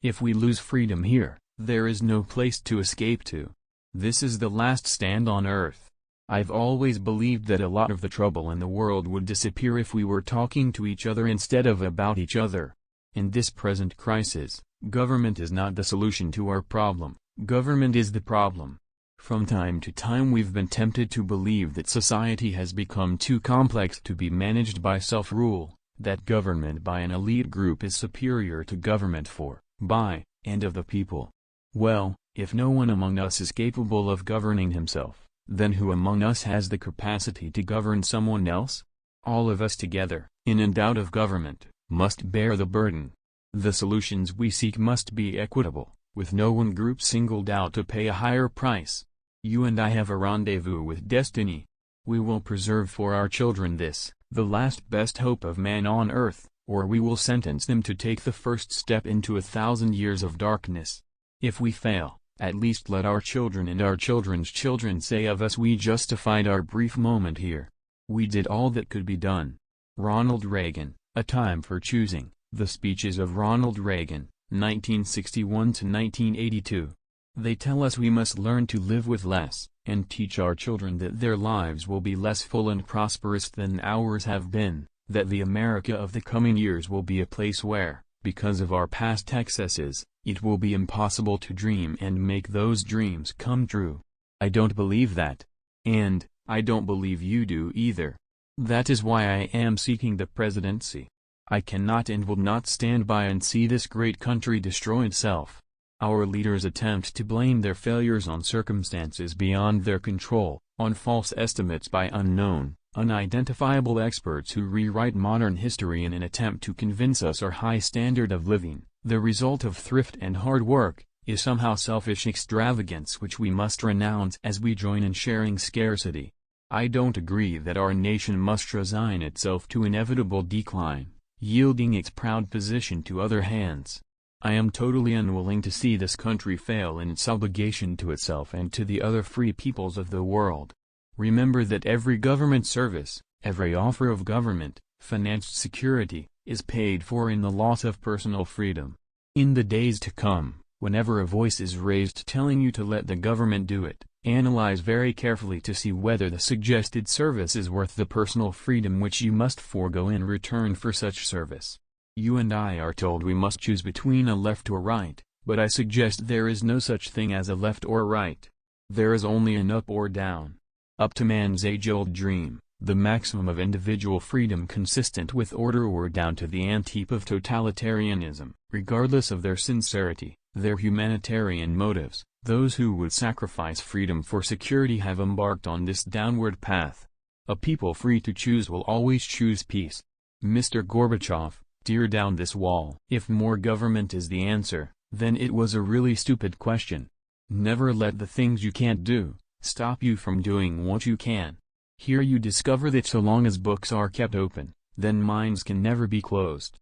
If we lose freedom here, there is no place to escape to. This is the last stand on Earth. I've always believed that a lot of the trouble in the world would disappear if we were talking to each other instead of about each other. In this present crisis, government is not the solution to our problem, government is the problem. From time to time we've been tempted to believe that society has become too complex to be managed by self-rule, that government by an elite group is superior to government for, by, and of the people. Well, if no one among us is capable of governing himself, then who among us has the capacity to govern someone else? All of us together, in and out of government, must bear the burden. The solutions we seek must be equitable, with no one group singled out to pay a higher price. You and I have a rendezvous with destiny. We will preserve for our children this, the last best hope of man on earth, or we will sentence them to take the first step into 1,000 years of darkness. If we fail, at least let our children and our children's children say of us we justified our brief moment here. We did all that could be done. Ronald Reagan, A Time for Choosing, The Speeches of Ronald Reagan, 1961 to 1982. They tell us we must learn to live with less, and teach our children that their lives will be less full and prosperous than ours have been, that the America of the coming years will be a place where, because of our past excesses, it will be impossible to dream and make those dreams come true. I don't believe that. And, I don't believe you do either. That is why I am seeking the presidency. I cannot and will not stand by and see this great country destroy itself. Our leaders attempt to blame their failures on circumstances beyond their control, on false estimates by unknown, unidentifiable experts who rewrite modern history in an attempt to convince us our high standard of living, the result of thrift and hard work, is somehow selfish extravagance which we must renounce as we join in sharing scarcity. I don't agree that our nation must resign itself to inevitable decline, yielding its proud position to other hands. I am totally unwilling to see this country fail in its obligation to itself and to the other free peoples of the world. Remember that every government service, every offer of government, financed security, is paid for in the loss of personal freedom. In the days to come, whenever a voice is raised telling you to let the government do it, analyze very carefully to see whether the suggested service is worth the personal freedom which you must forego in return for such service. You and I are told we must choose between a left or right, but I suggest there is no such thing as a left or right. There is only an up or down. Up to man's age-old dream, the maximum of individual freedom consistent with order, or down to the antithesis of totalitarianism, regardless of their sincerity, their humanitarian motives. Those who would sacrifice freedom for security have embarked on this downward path. A people free to choose will always choose peace. Mr. Gorbachev, tear down this wall. If more government is the answer, then it was a really stupid question. Never let the things you can't do stop you from doing what you can. Here you discover that so long as books are kept open, then minds can never be closed.